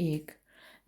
1।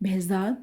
behzad,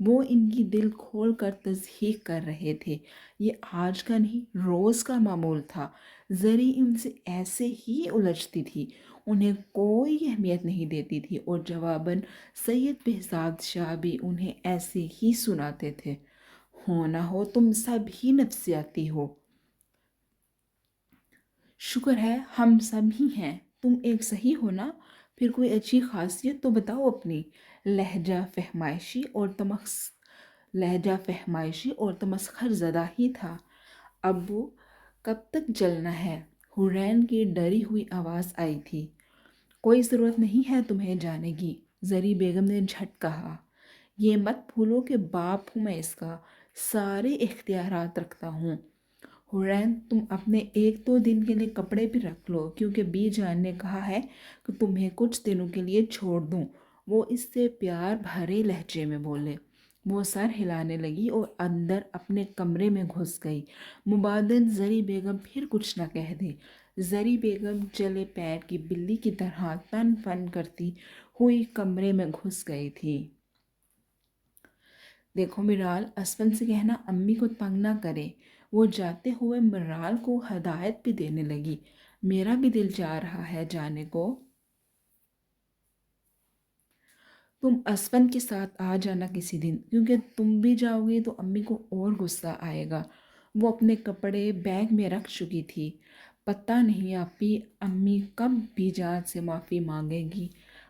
وہ ان کی دل کھول کر تصدیق کر رہے تھے۔ یہ آج کا نہیں، روز کا معمول تھا۔ زری ان سے ایسے ہی الجھتی تھی، انہیں کوئی اہمیت نہیں دیتی تھی، اور جواباً سید بہزاد شاہ بھی انہیں ایسے ہی سناتے تھے۔ ہو نہ ہو تم سب ہی نفسیاتی ہو۔ شکر ہے ہم سب ہی ہیں۔ تم ایک صحیح ہو نا؟ پھر کوئی اچھی خاصیت تو بتاؤ اپنی۔ لہجہ فہمائشی اور تمسخر زدہ ہی تھا۔ ابو کب تک چلنا ہے؟ حرین کی ڈری ہوئی آواز آئی تھی۔ کوئی ضرورت نہیں ہے تمہیں جانے کی، زری بیگم نے جھٹ کہا۔ یہ مت بھولو کہ باپ ہوں میں اس کا، سارے اختیارات رکھتا ہوں۔ حرین تم اپنے ایک دو دن کے لیے کپڑے بھی رکھ لو، کیونکہ بی جان نے کہا ہے کہ تمہیں کچھ دنوں کے لیے چھوڑ دوں۔ وہ اس سے پیار بھرے لہجے میں بولے۔ وہ سر ہلانے لگی اور اندر اپنے کمرے میں گھس گئی، مبادن زری بیگم پھر کچھ نہ کہہ دے۔ زری بیگم چلے پیر کی بلی کی طرح تن فن کرتی ہوئی کمرے میں گھس گئی تھی۔ دیکھو مرال، اسفند سے کہنا امی کو تنگ نہ کرے۔ وہ جاتے ہوئے مرال کو ہدایت بھی دینے لگی۔ میرا بھی دل چاہ رہا ہے جانے کو۔ تم اسفند کے ساتھ آ جانا کسی دن، کیونکہ تم بھی جاؤ گی تو امی کو اور غصہ آئے گا۔ وہ اپنے کپڑے بیگ میں رکھ چکی تھی۔ پتہ نہیں امی کب بی جان سے معافی مانگے گی،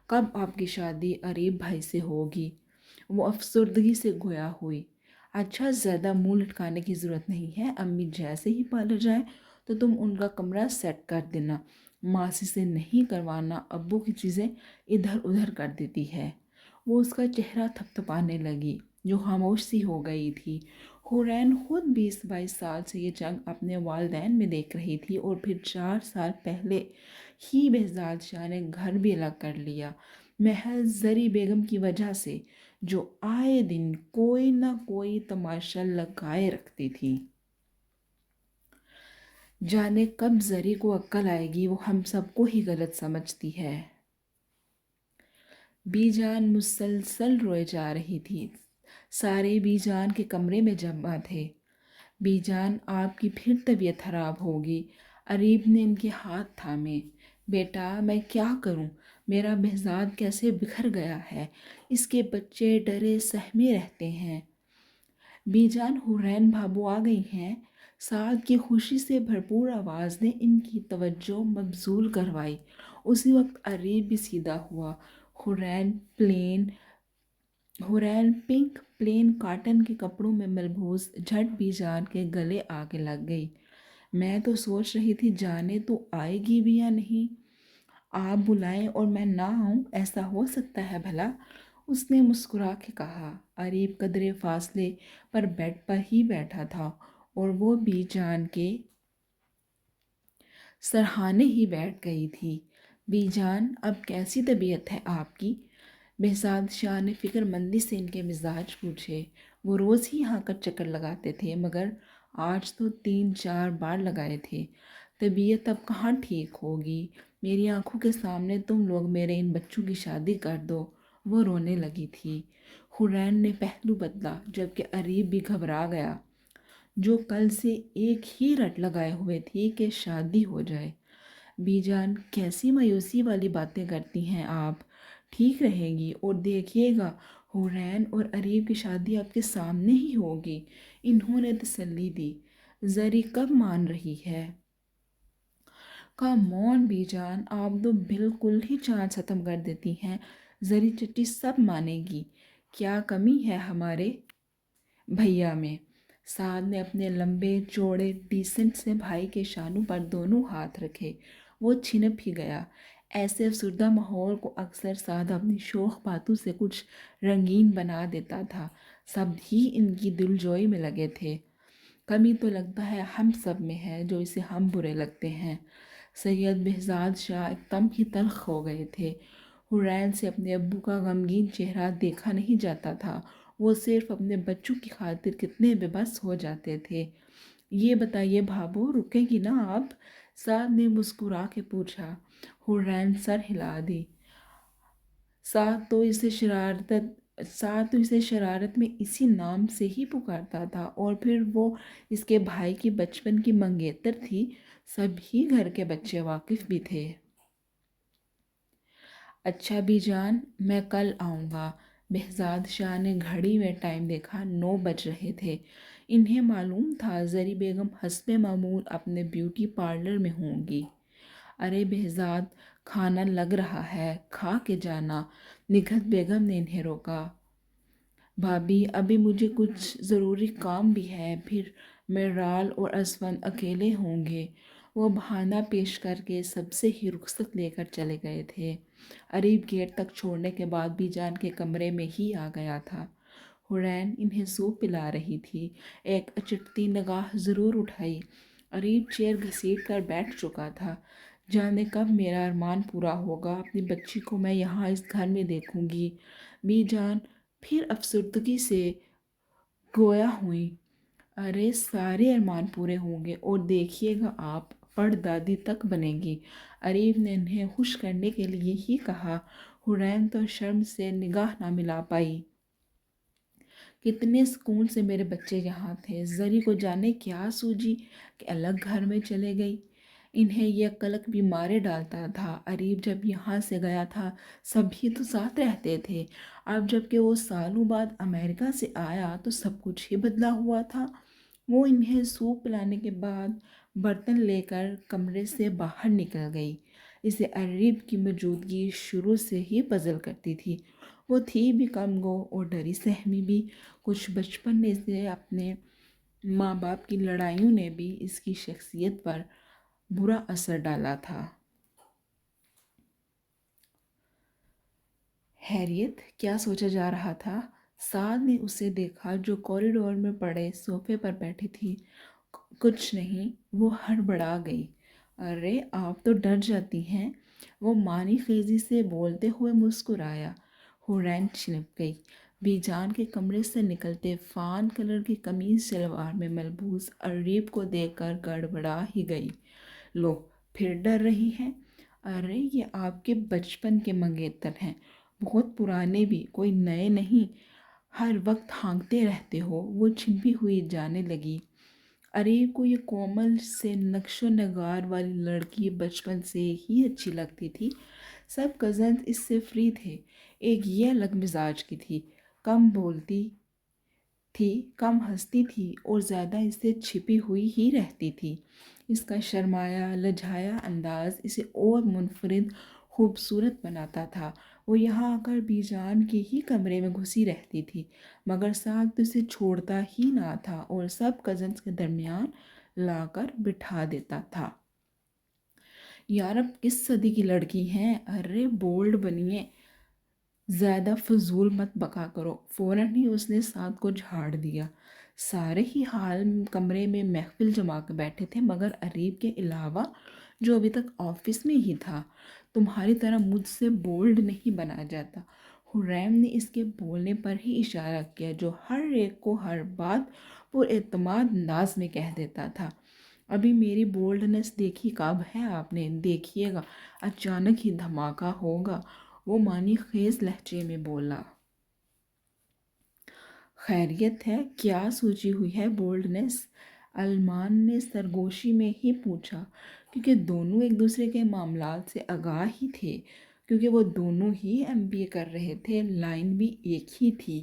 کب آپ کی شادی عریب بھائی سے ہوگی۔ وہ افسردگی سے گویا ہوئی۔ اچھا، زیادہ منہ لٹکانے کی ضرورت نہیں ہے، امی جیسے ہی پارلر جائیں تو تم ان کا کمرہ سیٹ کر دینا۔ ماسی سے نہیں کروانا، ابو کی چیزیں ادھر ادھر کر دیتی ہے۔ وہ اس کا چہرہ تھپتھپانے لگی، جو خاموش سی ہو گئی تھی۔ حرین خود 20-22 سال سے یہ جنگ اپنے والدین میں دیکھ رہی تھی، اور پھر 4 سال پہلے ہی بہزاد شاہ نے گھر بھی الگ کر لیا، محض زری بیگم کی وجہ سے، جو آئے دن کوئی نہ کوئی تماشا لگائے رکھتی تھی۔ جانے کب زری کو عقل آئے گی، وہ ہم سب کو ہی غلط سمجھتی ہے۔ بی جان مسلسل روئے جا رہی تھی۔ سارے بی جان کے کمرے میں جمع تھے۔ بی جان، آپ کی پھر طبیعت خراب ہوگی۔ عریب نے ان کے ہاتھ تھامے۔ بیٹا میں کیا کروں؟ میرا بہزاد کیسے بکھر گیا ہے، اس کے بچے ڈرے سہمے رہتے ہیں۔ بی جان، حرین بھابو آ گئی ہیں۔ سعد کی خوشی سے بھرپور آواز نے ان کی توجہ مبذول کروائی۔ اسی وقت عریب بھی سیدھا ہوا۔ حرین پنک پلین کاٹن کے کپڑوں میں ملبوس جھٹ بی جان کے گلے آ کے لگ گئی۔ میں تو سوچ رہی تھی جانے تو آئے گی بھی یا نہیں۔ آپ بلائیں اور میں نہ آؤں، ایسا ہو سکتا ہے بھلا؟ اس نے مسکرا کے کہا۔ عریب قدرے فاصلے پر بیڈ پر ہی بیٹھا تھا، اور وہ بی جان کے سرہانے ہی بیٹھ گئی تھی۔ بی جان، اب کیسی طبیعت ہے آپ کی؟ بہزاد شاہ نے فکر مندی سے ان کے مزاج پوچھے۔ وہ روز ہی یہاں کا چکر لگاتے تھے، مگر آج تو 3-4 بار لگائے تھے۔ طبیعت اب کہاں ٹھیک ہوگی؟ میری آنکھوں کے سامنے تم لوگ میرے ان بچوں کی شادی کر دو۔ وہ رونے لگی تھی۔ حرین نے پہلو بدلا، جبکہ عریب بھی گھبرا گیا، جو کل سے ایک ہی رٹ لگائے ہوئے تھی کہ شادی ہو جائے۔ بی جان، کیسی مایوسی والی باتیں کرتی ہیں آپ؟ ٹھیک رہے گی، اور دیکھیے گا حرین اور عریب کی شادی آپ کے سامنے ہی ہوگی، انہوں نے تسلی دی۔ زری کب مان رہی ہے؟ کم آن بی جان، آپ تو بالکل ہی چانس ختم کر دیتی ہیں۔ زری چٹی سب مانے گی، کیا کمی ہے ہمارے بھیا میں؟ سعد نے اپنے لمبے چوڑے ڈیسنٹ سے بھائی کے شانوں پر دونوں ہاتھ رکھے۔ وہ چھنپ ہی گیا۔ ایسے افسردہ ماحول کو اکثر سعد اپنی شوخ باتوں سے کچھ رنگین بنا دیتا تھا۔ سب ہی ان کی دلجوئی میں لگے تھے۔ کمی تو لگتا ہے ہم سب میں ہے، جو اسے ہم برے لگتے ہیں۔ سید بہزاد شاہ ایک دم ہی تلخ ہو گئے تھے۔ حرین سے اپنے ابو کا غمگین چہرہ دیکھا نہیں جاتا تھا، وہ صرف اپنے بچوں کی خاطر کتنے بے بس ہو جاتے تھے۔ یہ بتائیے بھابو، رکیں گی نا آپ؟ سعد نے مسکرا کے پوچھا۔ حرین سر ہلا دی۔ سعد تو اسے سعد تو اسے شرارت میں اسی نام سے ہی پکارتا تھا، اور پھر وہ اس کے بھائی کی بچپن کی منگیتر تھی، سبھی گھر کے بچے واقف بھی تھے۔ اچھا بی جان، میں کل آؤں گا۔ بہزاد شاہ نے گھڑی میں ٹائم دیکھا، 9 بج رہے تھے۔ انہیں معلوم تھا زری بیگم حسب معمول اپنے بیوٹی پارلر میں ہوں گی۔ ارے بہزاد، کھانا لگ رہا ہے، کھا کے جانا، نگہت بیگم نے انہیں روکا۔ بھابھی، ابھی مجھے کچھ ضروری کام بھی ہے، پھر میرال اور اسفند اکیلے ہوں گے۔ وہ بہانہ پیش کر کے سب سے ہی رخصت لے کر چلے گئے تھے۔ عریب گیٹ تک چھوڑنے کے بعد بی جان کے کمرے میں ہی آ گیا تھا۔ حورین انہیں سوپ پلا رہی تھی، ایک اچٹتی نگاہ ضرور اٹھائی۔ عریب چیئر گھسیٹ کر بیٹھ چکا تھا۔ جانے کب میرا ارمان پورا ہوگا، اپنی بچی کو میں یہاں اس گھر میں دیکھوں گی۔ بی جان پھر افسردگی سے گویا ہوئی۔ ارے سارے ارمان پورے ہوں گے، اور دیکھیے گا آپ پڑ دادی تک بنے گی۔ عریب نے انہیں خوش کرنے کے لیے ہی کہا۔ حورین تو شرم سے نگاہ نہ ملا پائی۔ کتنے سکون سے میرے بچے یہاں تھے، زری کو جانے کیا سوجی کہ الگ گھر میں چلے گئی۔ انہیں یہ قلق بھی مارے ڈالتا تھا۔ عریب جب یہاں سے گیا تھا سبھی تو ساتھ رہتے تھے، اب جب کہ وہ سالوں بعد امریکہ سے آیا تو سب کچھ ہی بدلا ہوا تھا۔ وہ انہیں سوپ پلانے کے بعد برتن لے کر کمرے سے باہر نکل گئی۔ اسے عریب کی موجودگی شروع سے ہی پزل کرتی تھی۔ وہ تھی بھی کم گو اور ڈری سہمی بھی۔ کچھ بچپن میں سے اپنے ماں باپ کی لڑائیوں نے بھی اس کی شخصیت پر برا اثر ڈالا تھا۔ حیریت، کیا سوچا جا رہا تھا؟ سعد نے اسے دیکھا جو کوریڈور میں پڑے صوفے پر بیٹھی تھی۔ کچھ نہیں، وہ ہڑبڑا گئی۔ ارے آپ تو ڈر جاتی ہیں، وہ معنی خیزی سے بولتے ہوئے مسکرایا۔ حورین چھنپ گئی۔ بی جان کے کمرے سے نکلتے فان کلر کی قمیض شلوار میں ملبوس عریب کو دیکھ کر گڑبڑا ہی گئی۔ لو، پھر ڈر رہی ہیں؟ ارے یہ آپ کے بچپن کے منگیتر ہیں، بہت پرانے بھی، کوئی نئے نہیں، ہر وقت ہانکتے رہتے ہو۔ وہ چھنپی ہوئی جانے لگی۔ عریب کو یہ کومل سے نقش و نگار والی لڑکی بچپن سے ہی اچھی لگتی تھی۔ سب کزنز اس سے فری تھے۔ ایک یہ الگ مزاج کی تھی، کم بولتی تھی، کم ہنستی تھی، اور زیادہ اس سے چھپی ہوئی ہی رہتی تھی۔ اس کا شرمایا لجایا انداز اسے اور منفرد خوبصورت بناتا تھا۔ وہ یہاں آ کر بی جان کے ہی کمرے میں گھسی رہتی تھی، مگر سعد تو اسے چھوڑتا ہی نہ تھا اور سب کزنز کے درمیان لا کر بٹھا دیتا تھا۔ یارب کس صدی کی لڑکی ہیں؟ ارے بولڈ بنیے، زیادہ فضول مت بکا کرو۔ فوراً ہی اس نے سعد کو جھاڑ دیا۔ سارے ہی حال کمرے میں محفل جما کے بیٹھے تھے مگر عریب کے علاوہ، جو ابھی تک آفس میں ہی تھا۔ تمہاری طرح مجھ سے بولڈ نہیں بنا جاتا۔ حریم نے اس کے بولنے پر ہی اشارہ کیا، جو ہر ایک کو ہر بات پر اعتماد انداز میں کہہ دیتا تھا۔ ابھی میری بولڈنس دیکھی کب ہے آپ نے؟ دیکھیے گا اچانک ہی دھماکہ ہوگا، وہ معنی خیز لہجے میں بولا۔ خیریت ہے؟ کیا سوچی ہوئی ہے بولڈنس؟ علمان نے سرگوشی میں ہی پوچھا، کیونکہ دونوں ایک دوسرے کے معاملات سے آگاہ ہی تھے، کیونکہ وہ دونوں ہی MBA کر رہے تھے، لائن بھی ایک ہی تھی۔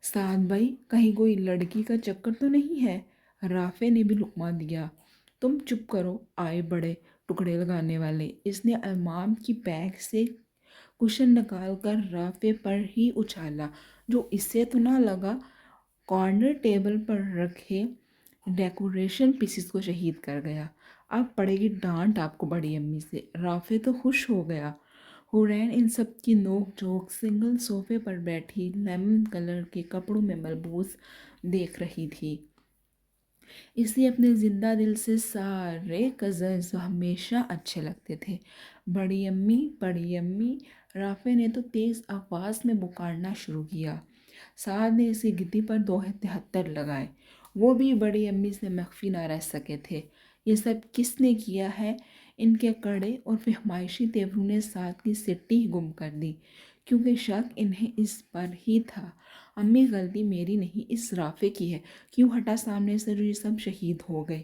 سعد بھائی، کہیں کوئی لڑکی کا چکر تو نہیں ہے؟ رافع نے بھی لقمہ دیا۔ تم چپ کرو، آئے بڑے ٹکڑے لگانے والے۔ اس نے علمان کی بیگ سے کشن نکال کر رافع پر ہی اچھالا، جو اسے تو نہ لگا، کارنر ٹیبل پر رکھے ڈیکوریشن پیسز کو شہید کر گیا۔ اب پڑے گی ڈانٹ آپ کو بڑی امی سے۔ رافع تو خوش ہو گیا۔ حورین ان سب کی نوک جھوک سنگل صوفے پر بیٹھی لیمن کلر کے کپڑوں میں ملبوس دیکھ رہی تھی۔ اسے اپنے زندہ دل سے سارے کزنز ہمیشہ اچھے لگتے تھے۔ بڑی امی، بڑی امی، رافع نے تو تیز آواز میں پکارنا شروع کیا۔ سعد نے اسے گدی پر 2 تہتر لگائے۔ وہ بھی بڑی امی سے مخفی نہ رہ سکے تھے۔ یہ سب کس نے کیا ہے؟ ان کے کڑے اور فہمائشی تیوروں نے ساتھ کی سٹی گم کر دی، کیونکہ شک انہیں اس پر ہی تھا۔ امی غلطی میری نہیں، اس رافع کی ہے، کیوں ہٹا سامنے سے جو یہ سب شہید ہو گئے۔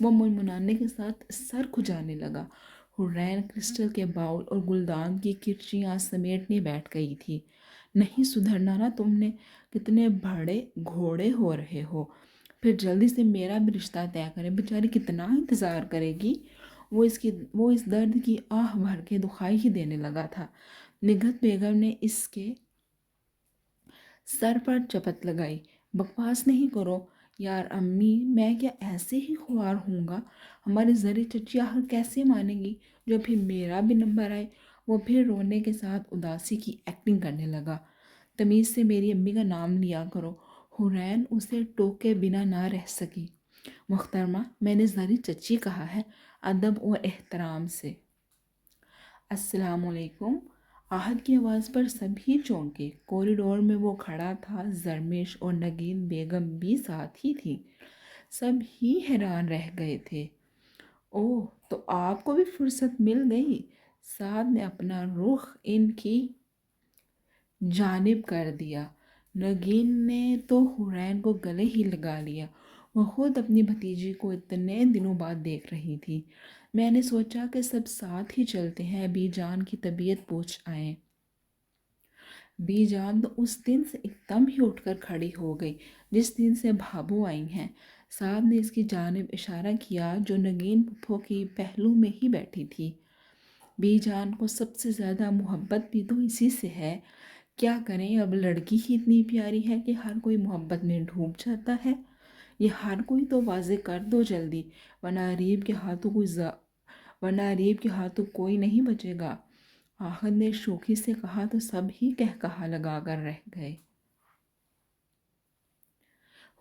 وہ منمنانے کے ساتھ سر کھجانے لگا۔ حرین کرسٹل کے باؤل اور گلدان کی کرچیاں سمیٹنے بیٹھ گئی تھی۔ نہیں سدھرنا نا تم نے، کتنے بڑے گھوڑے ہو رہے ہو، پھر جلدی سے میرا بھی رشتہ طے کریں۔ بیچاری کتنا انتظار کرے گی؟ وہ اس درد کی آہ بھر کے دکھائی ہی دینے لگا تھا۔ نگہت بیگم نے اس کے سر پر چپت لگائی۔ بکواس نہیں کرو یار امی، میں کیا ایسے ہی خوار ہوں گا؟ ہماری زری چچی آخر کیسے مانے گی؟ جو پھر میرا بھی نمبر آئے۔ وہ پھر رونے کے ساتھ اداسی کی ایکٹنگ کرنے لگا۔ تمیز سے میری امی کا نام لیا کرو۔ حرین اسے ٹوکے بنا نہ رہ سکی۔ محترمہ، میں نے زری چچی کہا ہے، ادب اور احترام سے۔ السلام علیکم۔ آہد کی آواز پر سبھی چونکے۔ کوریڈور میں وہ کھڑا تھا، زرمش اور نگین بیگم بھی ساتھ ہی تھی۔ سب ہی حیران رہ گئے تھے۔ اوہ، تو آپ کو بھی فرصت مل گئی؟ سعد نے اپنا رخ ان کی جانب کر دیا۔ نگین نے تو حرین کو گلے ہی لگا لیا۔ وہ خود اپنی بھتیجی کو اتنے دنوں بعد دیکھ رہی تھی۔ میں نے سوچا کہ سب ساتھ ہی چلتے ہیں، بی جان کی طبیعت پوچھ آئیں۔ بی جان تو اس دن سے ایک دم ہی اٹھ کر کھڑی ہو گئی جس دن سے بھابو آئی ہیں۔ سعد نے اس کی جانب اشارہ کیا جو نگین پھپھو کی پہلو میں ہی بیٹھی تھی۔ بی جان کو سب سے زیادہ محبت بھی تو اسی سے ہے۔ کیا کریں، اب لڑکی ہی اتنی پیاری ہے کہ ہر کوئی محبت میں ڈوب جاتا ہے۔ یہ ہر کوئی تو واضح کر دو جلدی، ورنہ ریب کے ہاتھوں کوئی نہیں بچے گا۔ آہد نے شوخی سے کہا تو سب ہی کہا لگا کر رہ گئے۔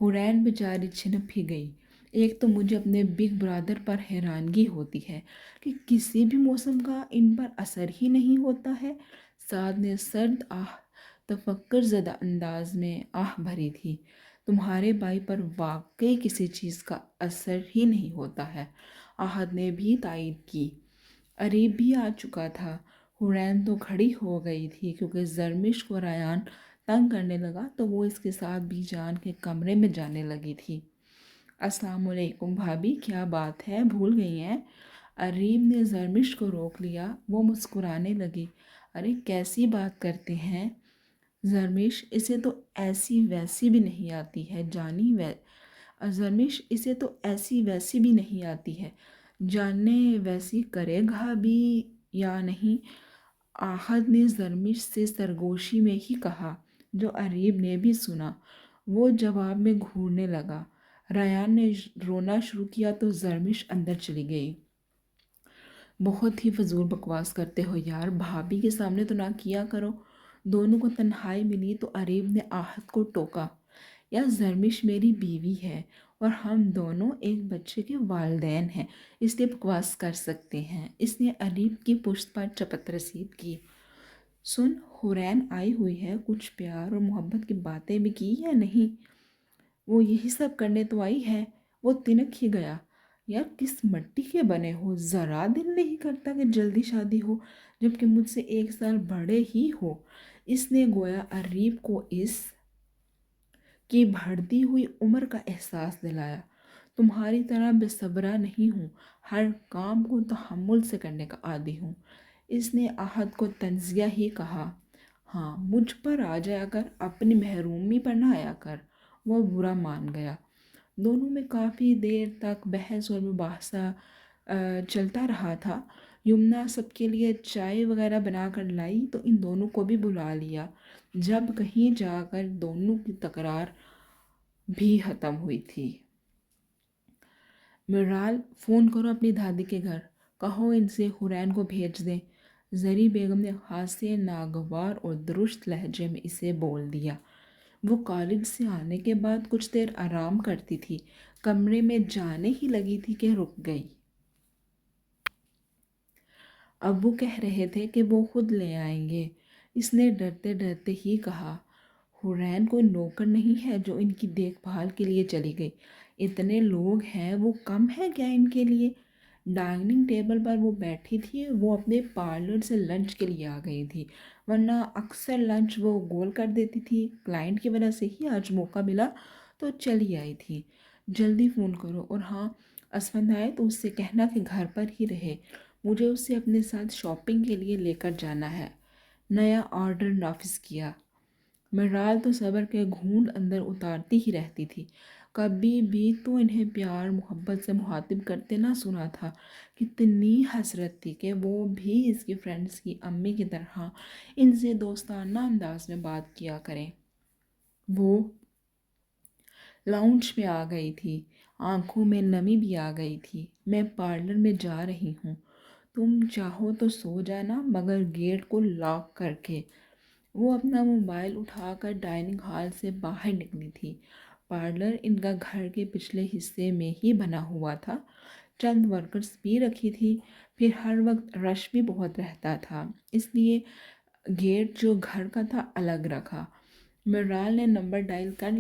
حرین بیچاری چھنپ ہی گئی۔ ایک تو مجھے اپنے بگ برادر پر حیرانگی ہوتی ہے کہ کسی بھی موسم کا ان پر اثر ہی نہیں ہوتا ہے۔ سعد نے سرد تفکر زدہ انداز میں آہ بھری تھی۔ تمہارے بھائی پر واقعی کسی چیز کا اثر ہی نہیں ہوتا ہے، آہد نے بھی تائید کی۔ اریب بھی آ چکا تھا۔ حرین تو کھڑی ہو گئی تھی کیونکہ زرمش کو ریان تنگ کرنے لگا تو وہ اس کے ساتھ بی جان کے کمرے میں جانے لگی تھی۔ السلام علیکم بھابھی، کیا بات ہے، بھول گئی ہیں؟ اریب نے زرمش کو روک لیا۔ وہ مسکرانے لگی۔ ارے کیسی بات کرتے ہیں زرمش، اسے تو ایسی ویسی بھی نہیں آتی ہے جانی زرمش، اسے تو ایسی ویسی بھی نہیں آتی ہے، جانے ویسی کرے گا بھی یا نہیں؟ آہد نے زرمش سے سرگوشی میں ہی کہا، جو اریب نے بھی سنا۔ وہ جواب میں گھورنے لگا۔ ریان نے رونا شروع کیا تو زرمش اندر چلی گئی۔ بہت ہی فضول بکواس کرتے ہو یار، بھابھی کے سامنے تو نہ کیا کرو۔ دونوں کو تنہائی ملی تو اریب نے آہد کو ٹوکا، یا زرمش میری بیوی ہے اور ہم دونوں ایک بچے کے والدین ہیں، اس لیے بکواس کر سکتے ہیں۔ اس نے اریب کی پشت پر چپت رسید کی۔ سن، حرین آئی ہوئی ہے، کچھ پیار اور محبت کی باتیں بھی کی یا نہیں؟ وہ یہی سب کرنے تو آئی ہے۔ وہ تنک ہی گیا۔ یار کس مٹی کے بنے ہو، ذرا دل نہیں کرتا کہ جلدی شادی ہو جبکہ مجھ سے 1 سال بڑے ہی ہو۔ اس نے گویا اریب کو اس کی بڑھتی ہوئی عمر کا احساس دلایا۔ تمہاری طرح بے صبرا نہیں ہوں، ہر کام کو تحمل سے کرنے کا عادی ہوں۔ اس نے آہد کو تنزیہ ہی کہا۔ ہاں، مجھ پر آ جایا کر، اپنی محرومی پر نہ آیا کر۔ وہ برا مان گیا۔ دونوں میں کافی دیر تک بحث اور مباحثہ چلتا رہا تھا۔ یمنا سب کے لیے چائے وغیرہ بنا کر لائی تو ان دونوں کو بھی بلا لیا۔ جب کہیں جا کر دونوں کی تکرار بھی ختم ہوئی تھی۔ مرال، فون کرو اپنی دادی کے گھر، کہو ان سے حرین کو بھیج دیں۔ زری بیگم نے خاصے ناگوار اور درست لہجے میں اسے بول دیا۔ وہ کالج سے آنے کے بعد کچھ دیر آرام کرتی تھی، کمرے میں جانے ہی لگی تھی کہ رک گئی۔ ابو کہہ رہے تھے کہ وہ خود لے آئیں گے، اس نے ڈرتے ڈرتے ہی کہا۔ حرین کوئی نوکر نہیں ہے جو ان کی دیکھ بھال کے لیے چلی گئی، اتنے لوگ ہیں، وہ کم ہے کیا ان کے لیے؟ ڈائننگ ٹیبل پر وہ بیٹھی تھی، وہ اپنے پارلر سے لنچ کے لیے آ گئی تھی، ورنہ اکثر لنچ وہ گول کر دیتی تھی۔ کلائنٹ کی وجہ سے ہی آج موقع ملا تو چلی آئی تھی۔ جلدی فون کرو، اور ہاں اسفند آئے تو اس سے کہنا کہ گھر پر ہی رہے، مجھے اس سے اپنے ساتھ شاپنگ کے لیے لے کر جانا ہے۔ نیا آرڈر نافذ کیا۔ مرال تو صبر کے گھونٹ اندر اتارتی ہی رہتی تھی۔ کبھی بھی تو انہیں پیار محبت سے مخاطب کرتے نہ سنا تھا۔ کتنی حسرت تھی کہ وہ بھی اس کی فرینڈس کی امی کی طرح ان سے دوستانہ انداز میں بات کیا کریں۔ وہ لاؤنج میں آ گئی تھی، آنکھوں میں نمی بھی آ گئی تھی۔ میں پارلر میں جا رہی ہوں، تم چاہو تو سو جانا، مگر گیٹ کو لاک کر کے۔ وہ اپنا موبائل اٹھا کر ڈائننگ ہال سے باہر نکلی تھی۔ پارلر ان کا گھر کے پچھلے حصے میں ہی بنا ہوا تھا۔ چند ورکرز بھی رکھی تھی، پھر ہر وقت رش بھی بہت رہتا تھا، اس لیے گیٹ جو گھر کا تھا الگ رکھا۔ مرال نے نمبر ڈائل کر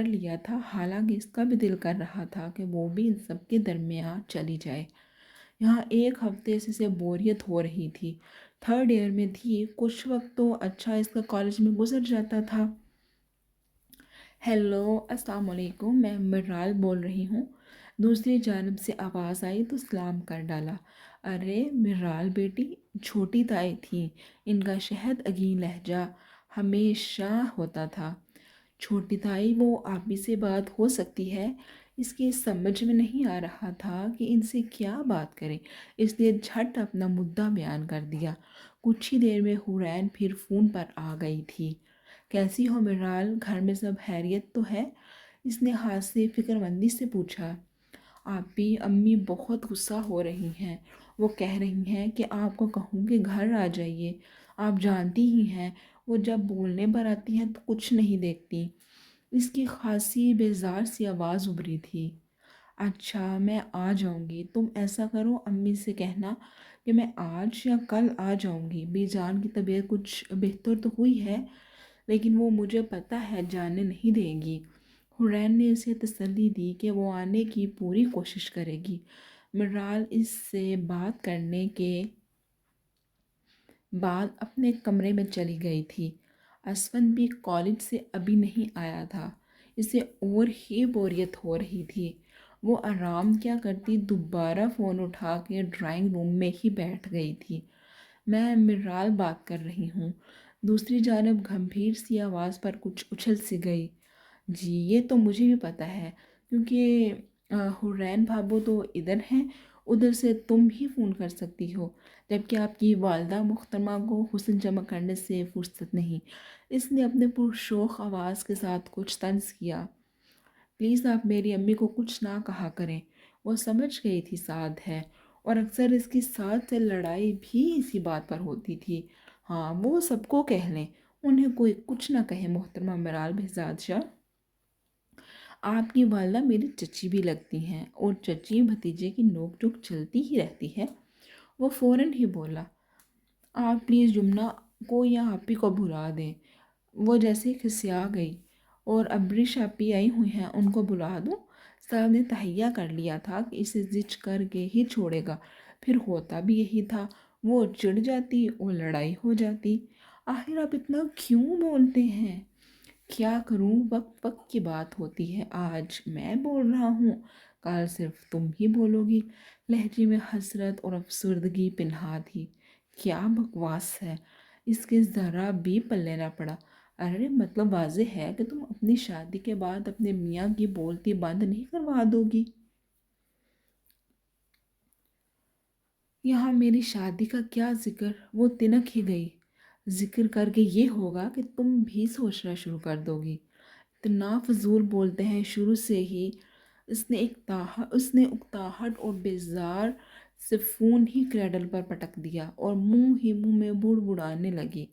لیا تھا، حالانکہ اس کا بھی دل کر رہا تھا کہ وہ بھی ان سب کے درمیان چلی جائے۔ یہاں ایک ہفتے سے اسے بوریت ہو رہی تھی۔ تھرڈ ایئر میں تھی، کچھ وقت تو اچھا اس کا کالج میں گزر جاتا تھا۔ ہیلو، السلام علیکم، میں مرال بول رہی ہوں۔ دوسری جانب سے آواز آئی تو سلام کر ڈالا۔ ارے مرال بیٹی، چھوٹی تائی تھیں، ان کا شہد اگین لہجہ ہمیشہ ہوتا تھا۔ چھوٹی تائی، وہ آپی سے بات ہو سکتی ہے؟ اس کے سمجھ میں نہیں آ رہا تھا کہ ان سے کیا بات کرے، اس لیے جھٹ اپنا مدعا بیان کر دیا۔ کچھ ہی دیر میں حورین پھر فون پر آ گئی تھی۔ کیسی ہو مرال، گھر میں سب خیریت تو ہے؟ اس نے ہاتھ سے فکر مندی سے پوچھا۔ آپی، امی بہت غصہ ہو رہی ہیں، وہ کہہ رہی ہیں کہ آپ کو کہوں کہ گھر آ جائیے، آپ جانتی ہی ہیں وہ جب بولنے پر آتی ہیں تو کچھ نہیں دیکھتی۔ اس کی خاصی بیزار سی آواز ابھری تھی۔ اچھا، میں آ جاؤں گی، تم ایسا کرو، امی سے کہنا کہ میں آج یا کل آ جاؤں گی۔ بی جان کی طبیعت کچھ بہتر تو ہوئی ہے، لیکن وہ مجھے پتہ ہے جانے نہیں دے گی۔ حورین نے اسے تسلی دی کہ وہ آنے کی پوری کوشش کرے گی۔ مرال اس سے بات کرنے کے بعد اپنے کمرے میں چلی گئی تھی۔ اسفند بھی کالج سے ابھی نہیں آیا تھا، اسے اور ہی بوریت ہو رہی تھی۔ وہ آرام کیا کرتی، دوبارہ فون اٹھا کے ڈرائنگ روم میں ہی بیٹھ گئی تھی۔ میں مرال بات کر رہی ہوں۔ دوسری جانب گمبھیر سی آواز پر کچھ اچھل سی گئی۔ جی، یہ تو مجھے بھی پتہ ہے، کیونکہ حورین بھابو تو ادھر ہیں، ادھر سے تم ہی فون کر سکتی ہو، جبکہ آپ کی والدہ محترمہ کو حسن جمع کرنے سے فرصت نہیں۔ اس نے اپنے پرشوق آواز کے ساتھ کچھ طنز کیا۔ پلیز آپ میری امی کو کچھ نہ کہا کریں، وہ سمجھ گئی تھی سعد ہے، اور اکثر اس کی سعد سے لڑائی بھی اسی بات پر ہوتی تھی۔ ہاں، وہ سب کو کہہ لیں، انہیں کوئی کچھ نہ کہے محترمہ مرال بہزاد شاہ۔ آپ کی والدہ میری چچی بھی لگتی ہیں، اور چچی بھتیجے کی نوک جھوک چلتی ہی رہتی ہے۔ وہ فوراً ہی بولا۔ آپ پلیز جمنہ کو یا آپی کو بلا دیں۔ وہ جیسے کھسیا گئی۔ اور ابریش آپی آئی ہوئی ہیں، ان کو بلا دوں؟ صاحب نے تہیہ کر لیا تھا کہ اسے زچ کر کے ہی چھوڑے گا، پھر ہوتا بھی یہی تھا، وہ چڑ جاتی اور لڑائی ہو جاتی۔ آخر آپ اتنا کیوں بولتے ہیں؟ کیا کروں، وقت وقت کی بات ہوتی ہے، آج میں بول رہا ہوں، کل صرف تم ہی بولو گی۔ لہجے میں حسرت اور افسردگی پنہا تھی۔ کیا بکواس ہے، اس کے ذرا بھی پلے نہ پڑا۔ ارے مطلب واضح ہے کہ تم اپنی شادی کے بعد اپنے میاں کی بولتی بند نہیں کروا دو گی۔ یہاں میری شادی کا کیا ذکر، وہ تنک ہی گئی۔ ذکر کر کے یہ ہوگا کہ تم بھی سوچنا شروع کر دو گی۔ اتنا فضول بولتے ہیں شروع سے ہی۔ اس نے اکتاہٹ اور بیزار سے فون ہی کریڈل پر پٹک دیا اور منہ ہی منہ میں بڑبڑانے لگی۔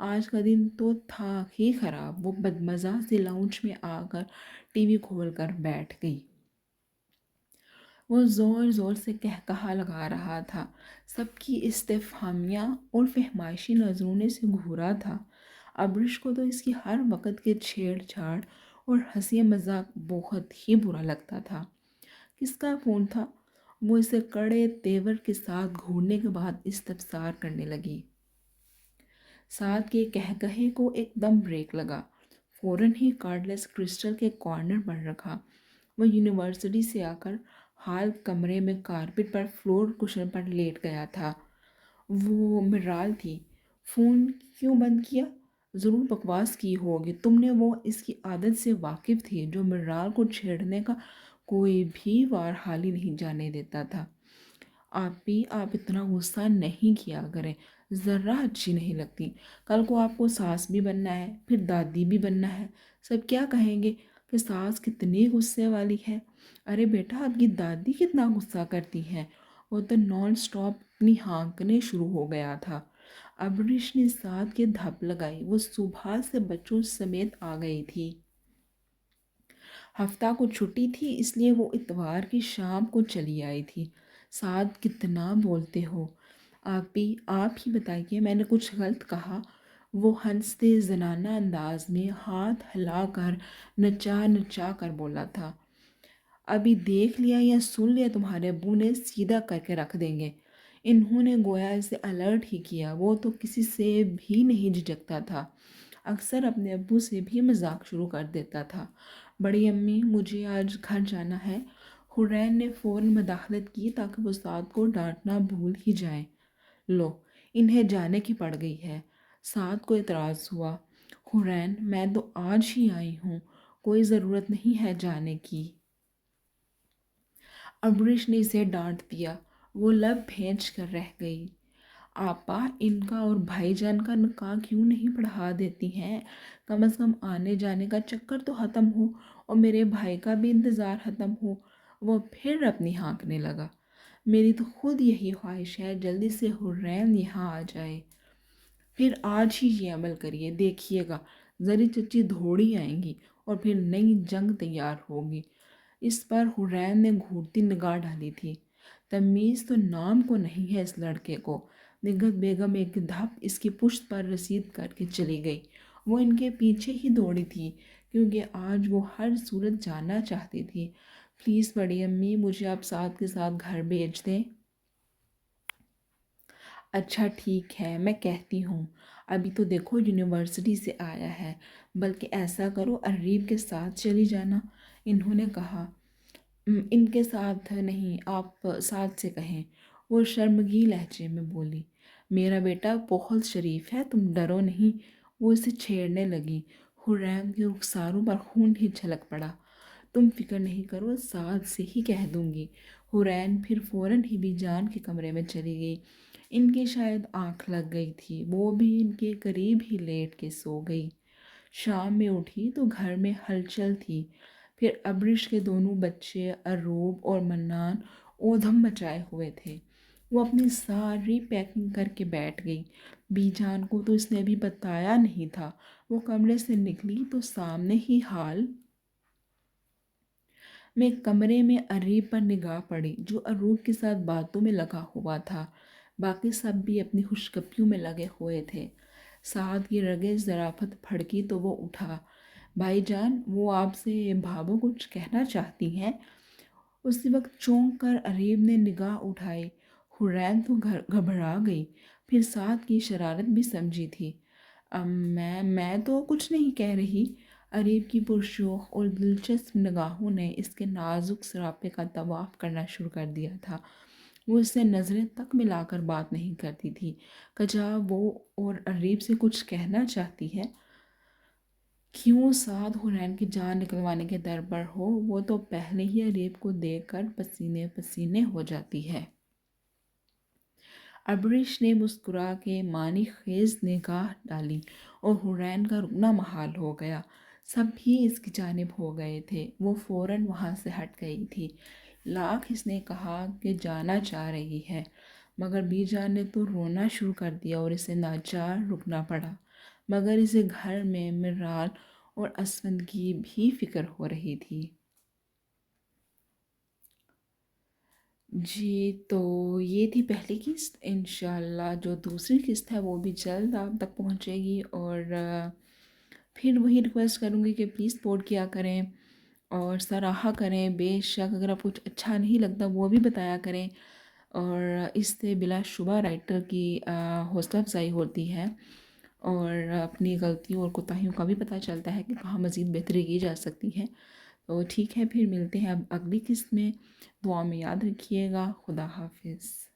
آج کا دن تو تھا ہی خراب۔ وہ بدمزہ سے لاؤنج میں آ کر ٹی وی کھول کر بیٹھ گئی۔ وہ زور زور سے کہا لگا رہا تھا، سب کی استفہامیہ اور فہمائشی نظروں نے اسے گھورا تھا۔ ابرش کو تو اس کی ہر وقت کے چھیڑ چھاڑ اور ہنسی مذاق بہت ہی برا لگتا تھا۔ کس کا فون تھا؟ وہ اسے کڑے تیور کے ساتھ گھورنے کے بعد استفسار کرنے لگی۔ سعد کے کہے کو ایک دم بریک لگا۔ فوراً ہی کارڈلیس کرسٹل کے کارنر پر رکھا۔ وہ یونیورسٹی سے آ کر ہال کمرے میں کارپٹ پر فلور کشن پر لیٹ گیا تھا۔ وہ مرال تھی۔ فون کیوں بند کیا؟ ضرور بکواس کی ہوگی تم نے۔ وہ اس کی عادت سے واقف تھی جو مرال کو چھیڑنے کا کوئی بھی وار حالی نہیں جانے دیتا تھا۔ آپ اتنا غصہ نہیں کیا کریں، ذرا اچھی نہیں لگتی۔ کل کو آپ کو ساس بھی بننا ہے، پھر دادی بھی بننا ہے۔ سب کیا کہیں گے کہ ساس کتنی غصے والی ہے۔ ارے بیٹا، آپ کی دادی کتنا غصہ کرتی ہیں۔ وہ تو نان سٹاپ اپنی ہانکنے شروع ہو گیا تھا۔ ابریش نے سعد کے دھپ لگائی۔ وہ صبح سے بچوں سمیت آ گئی تھی۔ ہفتہ کو چھٹی تھی، اس لیے وہ اتوار کی شام کو چلی آئی تھی۔ سعد کتنا بولتے ہو آپ ہی بتائیے، میں نے کچھ غلط کہا؟ وہ ہنستے زنانہ انداز میں ہاتھ ہلا کر نچا نچا کر بولا تھا۔ ابھی دیکھ لیا یا سن لیا تمہارے ابو نے سیدھا کر کے رکھ دیں گے۔ انہوں نے گویا اسے الرٹ ہی کیا۔ وہ تو کسی سے بھی نہیں جھجکتا تھا، اکثر اپنے ابو سے بھی مذاق شروع کر دیتا تھا۔ بڑی امی، مجھے آج گھر جانا ہے۔ حرین نے فوراً مداخلت کی تاکہ وہ سعد کو ڈانٹنا بھول ہی جائیں۔ لو، انہیں جانے کی پڑ گئی ہے۔ سعد کو اعتراض ہوا۔ حرین، میں تو آج ہی آئی ہوں، کوئی ضرورت نہیں ہے جانے کی۔ ابریش نے اسے ڈانٹ دیا۔ وہ لب بھینچ کر رہ گئی۔ آپا، ان کا اور بھائی جان کا نکاح کیوں نہیں پڑھا دیتی ہیں؟ کم از کم آنے جانے کا چکر تو ختم ہو اور میرے بھائی کا بھی انتظار ختم ہو۔ وہ پھر اپنی ہانکنے لگا۔ میری تو خود یہی خواہش ہے جلدی سے حرین یہاں آ جائے۔ پھر آج ہی یہ عمل کریے، دیکھیے گا زری چچی دھوڑی آئیں گی اور پھر نئی جنگ تیار ہوگی۔ اس پر حرین نے گھورتی نگاہ ڈالی تھی۔ تمیز تو نام کو نہیں ہے اس لڑکے کو۔ نگہت بیگم ایک دھپ اس کی پشت پر رسید کر کے چلی گئی۔ وہ ان کے پیچھے ہی دوڑی تھی کیونکہ آج وہ ہر صورت جانا چاہتی تھی۔ پلیز بڑی امی، مجھے آپ سعد کے ساتھ گھر بھیج دیں۔ اچھا ٹھیک ہے، میں کہتی ہوں۔ ابھی تو دیکھو یونیورسٹی سے آیا ہے، بلکہ ایسا کرو اریب کے ساتھ چلی جانا۔ انہوں نے کہا۔ ان کے ساتھ نہیں، آپ سعد سے کہیں، وہ شرمگی لہجے میں بولی۔ میرا بیٹا بہت شریف ہے، تم ڈرو نہیں۔ وہ اسے چھیڑنے لگی۔ حرین کے رخساروں پر خون ہی چھلک پڑا۔ تم فکر نہیں کرو، سعد سے ہی کہہ دوں گی۔ حرین پھر فوراً ہی بھی جان کے کمرے میں چلی گئی۔ ان کی شاید آنکھ لگ گئی تھی، وہ بھی ان کے قریب ہی لیٹ کے سو گئی۔ شام میں اٹھی تو گھر میں ہلچل تھی۔ پھر ابریش کے دونوں بچے اروب اور منان اودھم مچائے ہوئے تھے۔ وہ اپنی ساری پیکنگ کر کے بیٹھ گئی۔ بی جان کو تو اس نے ابھی بتایا نہیں تھا۔ وہ کمرے سے نکلی تو سامنے ہی حال میں کمرے میں اریب پر نگاہ پڑی جو اروب کے ساتھ باتوں میں لگا ہوا تھا۔ باقی سب بھی اپنی خوشگپیوں میں لگے ہوئے تھے۔ سعد کی رگیں ظرافت پھڑکی تو وہ اٹھا۔ بھائی جان، وہ آپ سے بھابو کچھ کہنا چاہتی ہیں۔ اسی وقت چونک کر اریب نے نگاہ اٹھائی۔ حرین تو گھبرا گئی، پھر سعد کی شرارت بھی سمجھی تھی۔ میں تو کچھ نہیں کہہ رہی۔ اریب کی پرشوق اور دلچسپ نگاہوں نے اس کے نازک سراپے کا طواف کرنا شروع کر دیا تھا۔ وہ اس سے نظریں تک ملا کر بات نہیں کرتی تھی۔ کجا وہ اور اریب سے کچھ کہنا چاہتی ہے؟ کیوں سعد حرین کی جان نکلوانے کے در پر ہو، وہ تو پہلے ہی اریب کو دیکھ کر پسینے پسینے ہو جاتی ہے۔ ابریش نے مسکرا کے معنی خیز نگاہ ڈالی اور حرین کا رکنا محال ہو گیا۔ سب بھی اس کی جانب ہو گئے تھے۔ وہ فوراً وہاں سے ہٹ گئی تھی۔ لاکھ اس نے کہا کہ جانا چاہ رہی ہے، مگر بی جان نے تو رونا شروع کر دیا اور اسے ناچار رکنا پڑا۔ مگر اسے گھر میں مرال اور اسفند کی بھی فکر ہو رہی تھی۔ جی، تو یہ تھی پہلی قسط۔ انشاءاللہ جو دوسری قسط ہے وہ بھی جلد آپ تک پہنچے گی، اور پھر وہی ریکویسٹ کروں گی کہ پلیز سپورٹ کیا کریں اور سراہا کریں، بے شک اگر آپ کچھ اچھا نہیں لگتا وہ بھی بتایا کریں، اور اس سے بلا شبہ رائٹر کی حوصلہ افزائی ہوتی ہے، اور اپنی غلطیوں اور کوتاہیوں کا بھی پتہ چلتا ہے کہ کہاں مزید بہتری کی جا سکتی ہے۔ تو ٹھیک ہے، پھر ملتے ہیں اب اگلی قسط میں۔ دعا میں یاد رکھیے گا۔ خدا حافظ۔